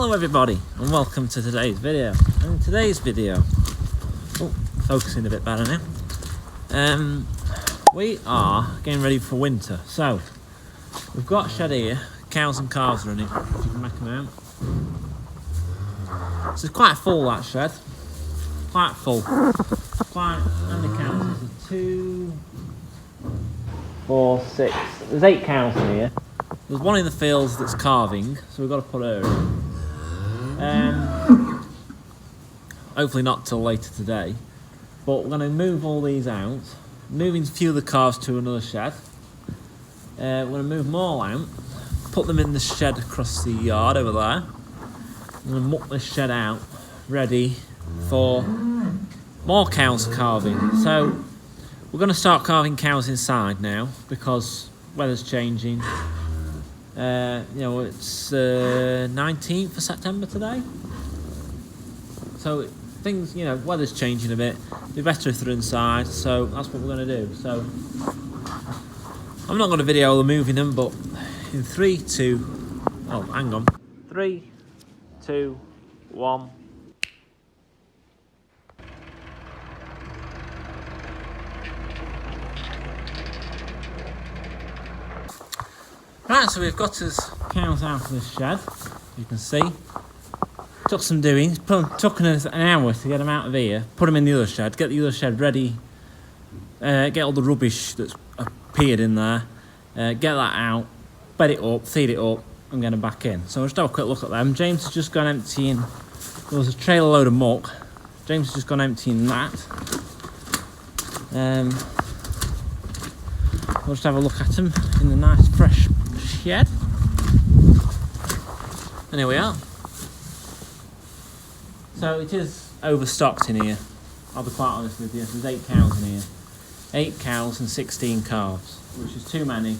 Hello everybody and welcome to today's video. In today's video, focusing a bit better now, we are getting ready for winter. So we've got a shed here, cows and calves are in it, if you can make them out. So it's quite full, that shed, quite full. Quite, how many cows? There's 2, 4, 6, there's 8 cows in here. There's one in the fields that's calving, so we've got to put her in. Hopefully not till later today. But we're going to move all these out. Moving a few of the calves to another shed. We're going to move them all out. Put them in the shed across the yard over there. I'm going to muck this shed out, ready for more cows calving. So we're going to start calving cows inside now because weather's changing. It's 19th of September today. So things, weather's changing a bit. It'd be better if they're inside, so that's what we're going to do. So I'm not going to video the moving them, but in 3, 2, oh, hang on. 3, 2, 1. Right, so we've got his cows out of this shed, you can see. Took some doing, took us an hour to get them out of here, put them in the other shed, get the other shed ready, get all the rubbish that's appeared in there, get that out, bed it up, feed it up, and get them back in. So I'll just have a quick look at them. James has just gone emptying, there was a trailer load of muck. James has just gone emptying that. We'll just have a look at them in the nice fresh shed. And here we are. So it is overstocked in here, I'll be quite honest with you. There's 8 cows in here. 8 cows and 16 calves, which is too many.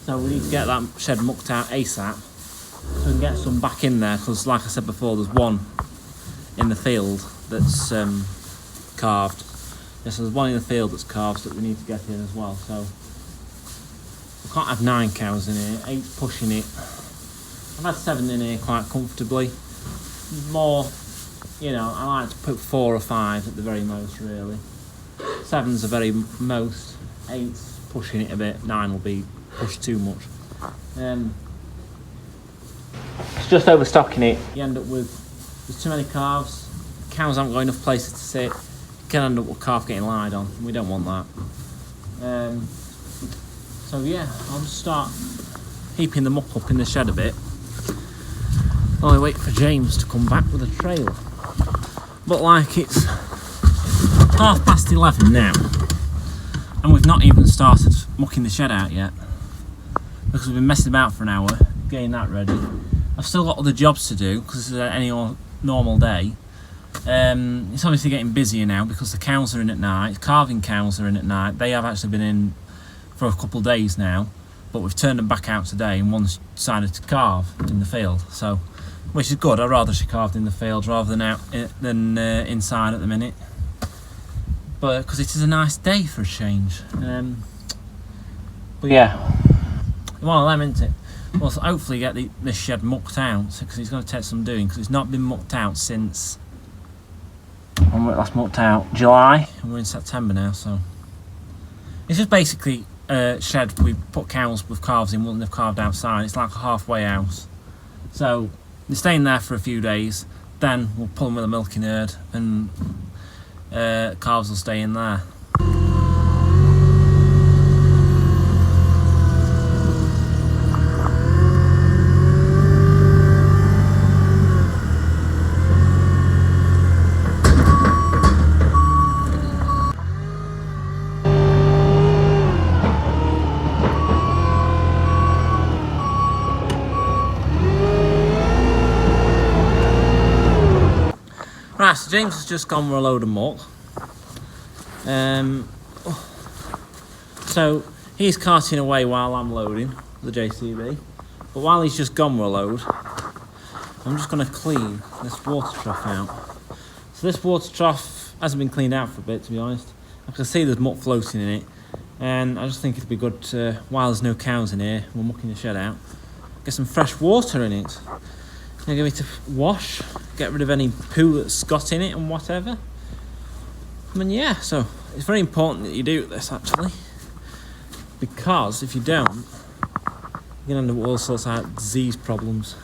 So we need to get that shed mucked out ASAP so we can get some back in there, because like I said before, there's one in the field that's calved. Yes, there's one in the field that's calved that we need to get in as well. So we can't have 9 cows in here, 8 pushing it. I've had 7 in here quite comfortably. More, I like to put 4 or 5 at the very most, really. 7's the very most, 8's pushing it a bit, 9 will be pushed too much. It's just overstocking it. You end up with, there's too many calves, cows haven't got enough places to sit, you can end up with calf getting lied on, we don't want that. So yeah, I'll just start heaping them up in the shed a bit while I wait for James to come back with a trailer. But like, it's 11:30 now and we've not even started mucking the shed out yet because we've been messing about for an hour getting that ready. I've still got other jobs to do because it's any normal day. It's obviously getting busier now because the cows are in at night, calving cows are in at night. They have actually been in for a couple of days now, but we've turned them back out today and one's decided to calve in the field, so which is good. I'd rather she calved in the field rather than inside at the minute, but because it is a nice day for a change. But yeah, one of them, isn't it? We'll hopefully get this shed mucked out, because it's going to take some doing, because it's not been mucked out since when we last mucked out, July, and we're in September now. So it's just basically a shed we put cows with calves in, wouldn't have calved outside. It's like a halfway house, so they're staying there for a few days, then we'll pull them with a milking herd and calves will stay in there. Right, so James has just gone with a load of muck. So he's carting away while I'm loading the JCB. But while he's just gone with a load, I'm just going to clean this water trough out. So this water trough hasn't been cleaned out for a bit, to be honest. I can see there's muck floating in it. And I just think it'd be good to, while there's no cows in here, we're mucking the shed out, get some fresh water in it. Now give it a wash, get rid of any poo that's got in it and whatever. I mean, yeah, so it's very important that you do this actually, because if you don't, you're going to end up with all sorts of disease problems.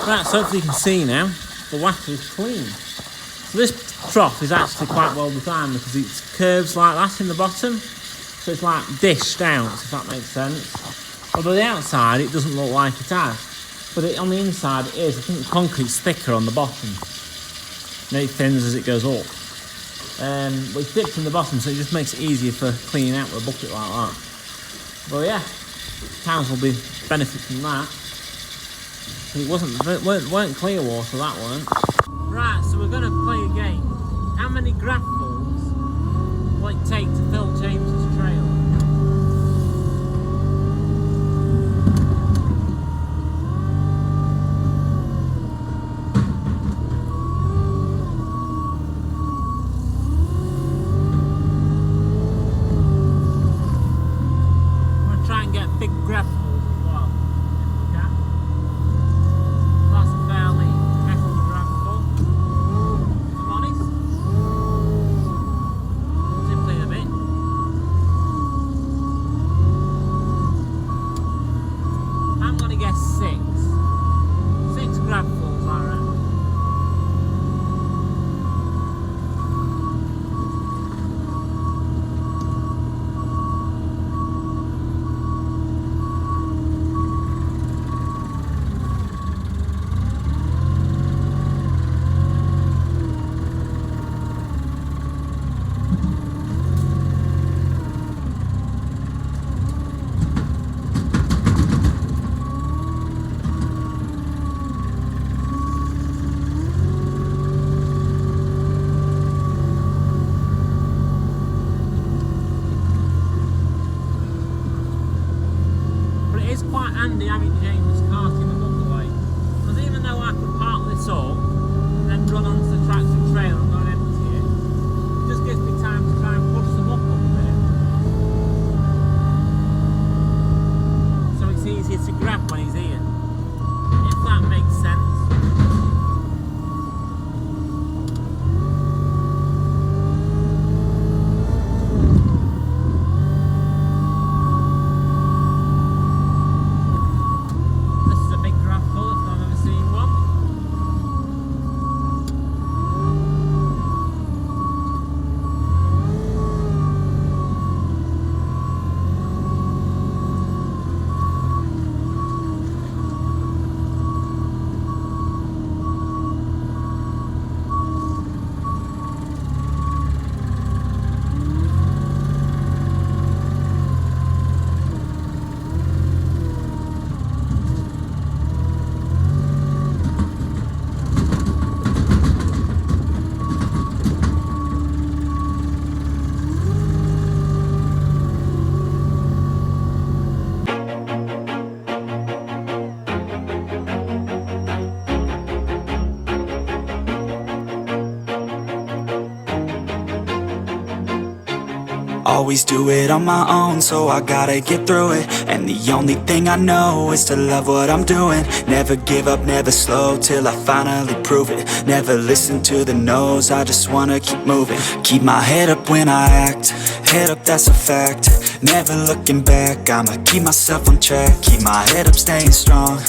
Right, so hopefully you can see now, the water is clean. So this trough is actually quite well designed because it's curves like that in the bottom. So it's like dished out, if that makes sense. Although the outside, it doesn't look like it has. But on the inside it is. I think the concrete's thicker on the bottom. And it thins as it goes up. But it's dipped in the bottom, so it just makes it easier for cleaning out with a bucket like that. But yeah, cows will be benefit from that. It weren't clear water, that weren't. Right, so we're going to play a game. How many grabfuls will it take to fill James's trailer? I'm going to try and get big grabfuls. Quite handy having James cart in the motorway, because even though I could park this up and then run onto the tractor trailer and go and empty it, it just gives me time to try and push them up a bit, so it's easier to grab when he's here, if that makes sense. Always do it on my own, so I gotta get through it. And the only thing I know is to love what I'm doing. Never give up, never slow, till I finally prove it. Never listen to the no's, I just wanna keep moving. Keep my head up when I act, head up, that's a fact. Never looking back, I'ma keep myself on track. Keep my head up, staying strong,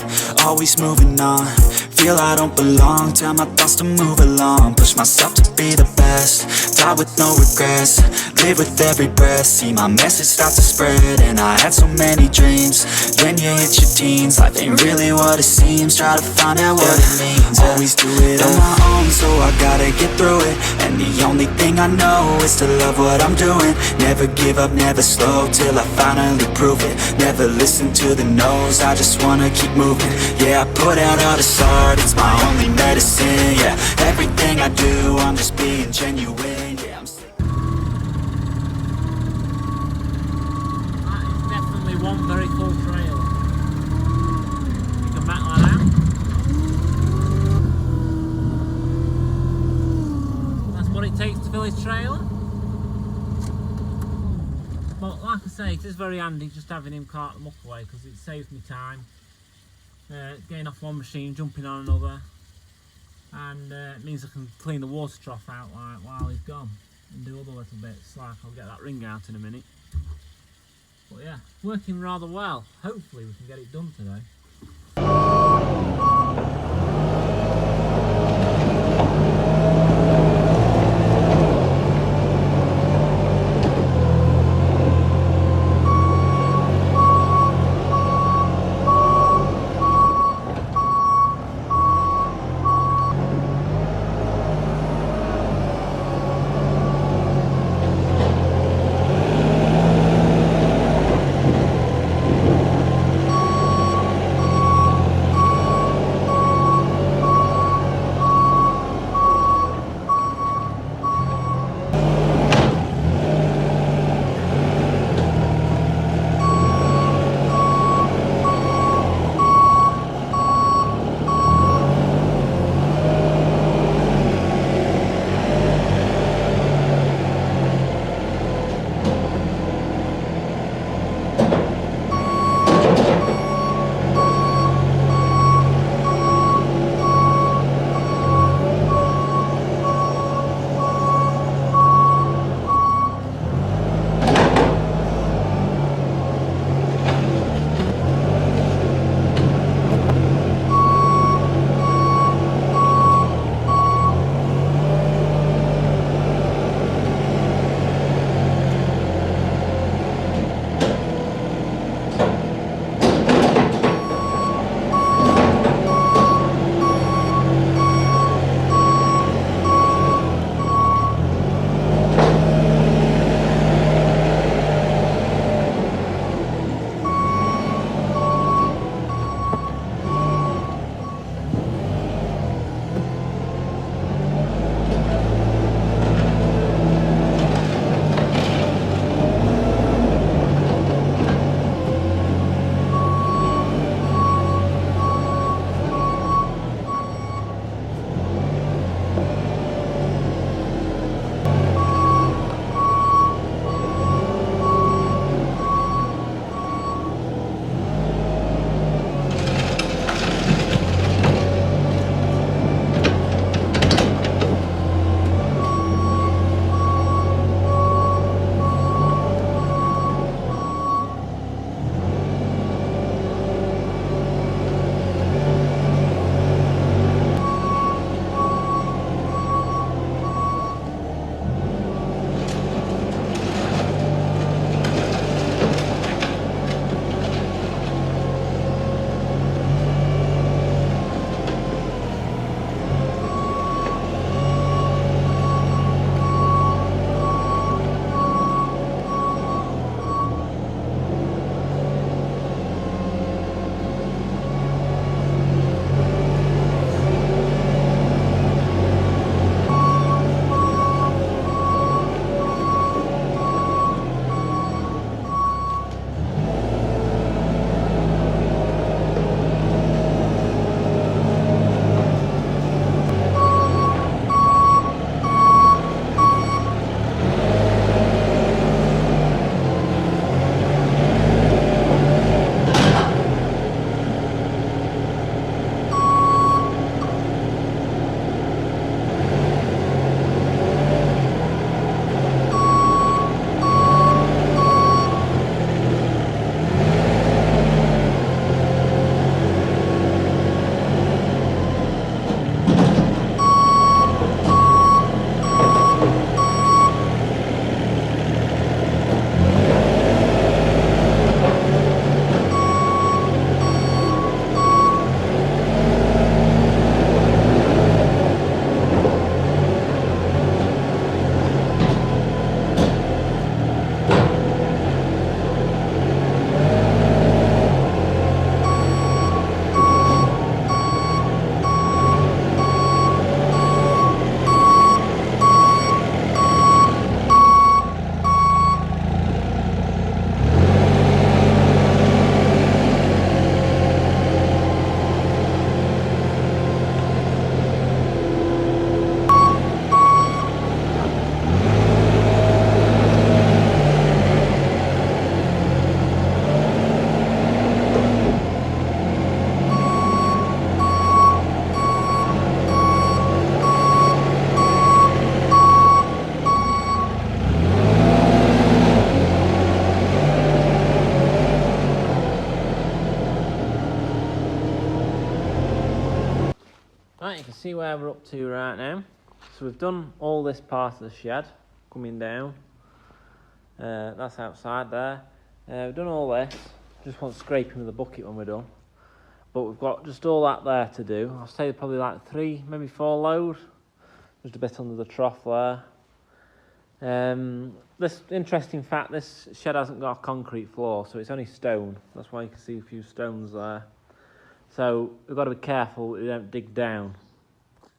always moving on. feel I don't belong, tell my thoughts to move along, push myself to be the best, die with no regrets, live with every breath, see my message start to spread, and I had so many dreams, then you hit your teens, life ain't really what it seems, try to find out what it means, always do it on my own, so I gotta get through it, and the only thing I know is to love what I'm doing, never give up, never slow, till I finally prove it, never listen to the no's, I just wanna keep moving, yeah, I put out all this art, it's my only medicine, yeah, everything I do, I'm just being genuine, yeah, I'm sick. That is definitely one very full trailer. You can back that out. That's what it takes to fill his trailer. But like I say, it is very handy just having him cart the muck away because it saves me time. Getting off one machine, jumping on another, and it means I can clean the water trough out like while he's gone and do other little bits, like I'll get that ring out in a minute. But yeah, working rather well. Hopefully we can get it done today. see where we're up to right now. So we've done all this part of the shed, coming down. That's outside there. We've done all this. Just want scraping with the bucket when we're done. But we've got just all that there to do. I'll say probably like 3, maybe 4 load. Just a bit under the trough there. This interesting fact, this shed hasn't got a concrete floor, so it's only stone. That's why you can see a few stones there. So we've got to be careful that we don't dig down.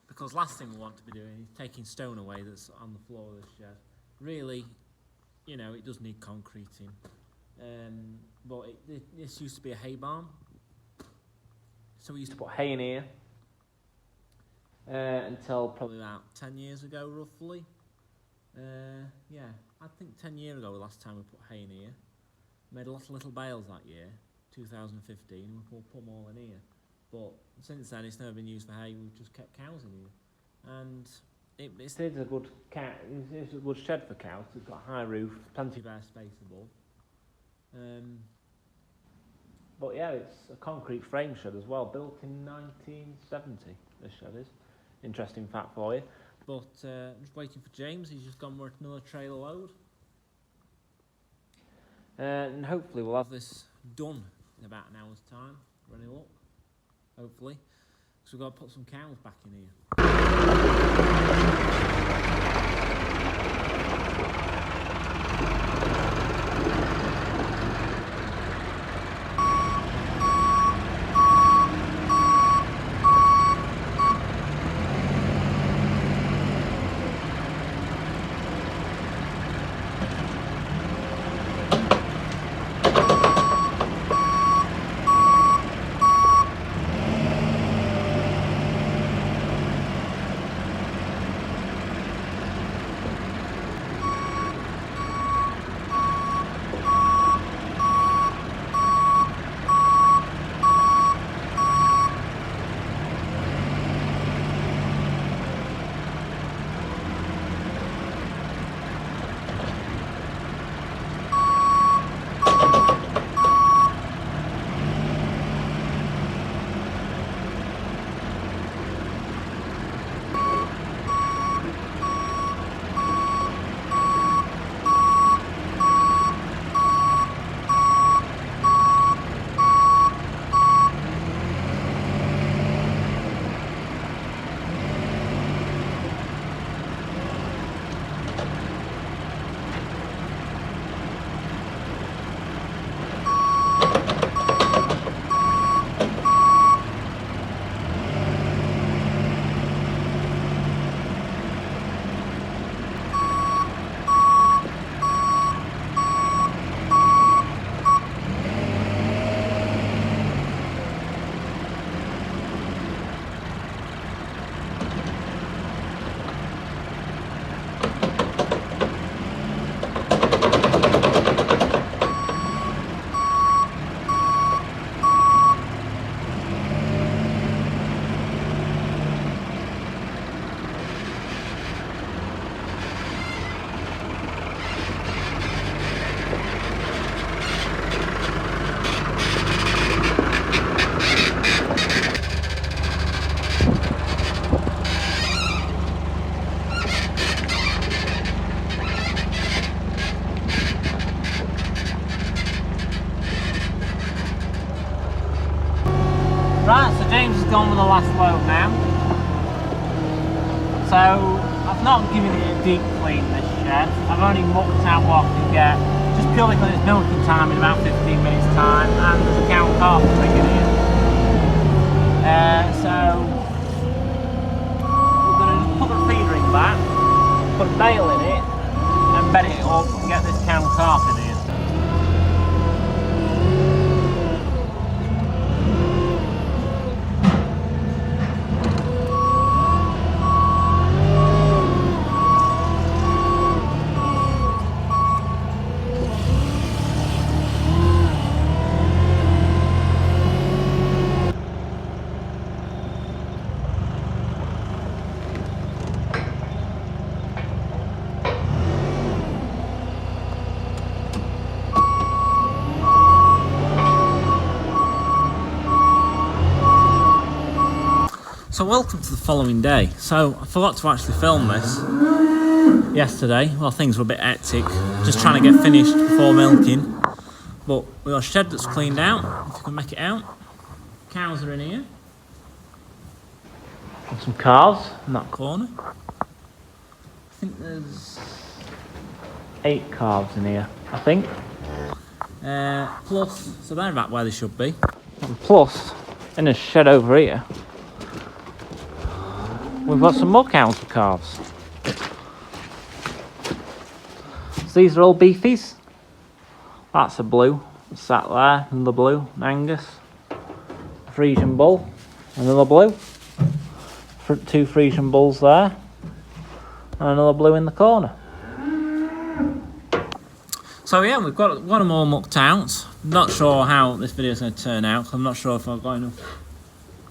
Because last thing we want to be doing is taking stone away that's on the floor of this shed. Really, you know, it does need concreting. But this used to be a hay barn. So we used to put hay in here until probably about 10 years ago, roughly. Yeah, I think 10 years ago, the last time we put hay in here. Made a lot of little bales that year, 2015, and we'll put them all in here. But since then, it's never been used for hay. We've just kept cows in here, and it's a good it's a good shed for cows. It's got a high roof, plenty of air space above. But yeah, it's a concrete frame shed as well, built in 1970. This shed is interesting fact for you. But I'm just waiting for James. He's just gone with another trailer load, and hopefully we'll have this done in about an hour's time. Running up, hopefully, because we've got to put some cows back in here. Right, so James has gone with the last load now. So I've not given it a deep clean, this shed. I've only mucked out what I can get, just purely because it's milking time in about 15 minutes time, and there's a cow and calf rig in here. So we're going to just put the feed ring back, put a bale in it, and bed it up and get this cow and calf in here. So welcome to the following day. So I forgot to actually film this yesterday. Well, things were a bit hectic, just trying to get finished before milking. But we got a shed that's cleaned out, if you can make it out. Cows are in here. And some calves in that corner. I think there's 8 calves in here, I think. Plus, so they're about where they should be. And plus, in a shed over here, we've got some more cows for calves. So these are all beefies. That's a blue, sat there, another blue, Angus. Frisian bull, another blue. 2 Frisian bulls there. And another blue in the corner. So yeah, we've got them all mucked out. Not sure how this video is going to turn out. I'm not sure if I've got enough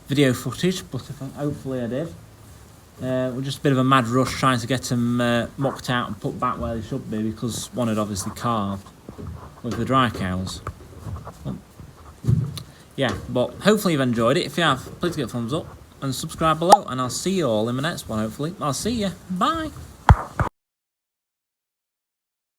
video footage, but hopefully I did. We're just a bit of a mad rush trying to get them mucked out and put back where they should be, because one had obviously calved with the dry cows. Yeah, but hopefully you've enjoyed it. If you have, please give it a thumbs up and subscribe below, and I'll see you all in my next one, hopefully. I'll see you. Bye.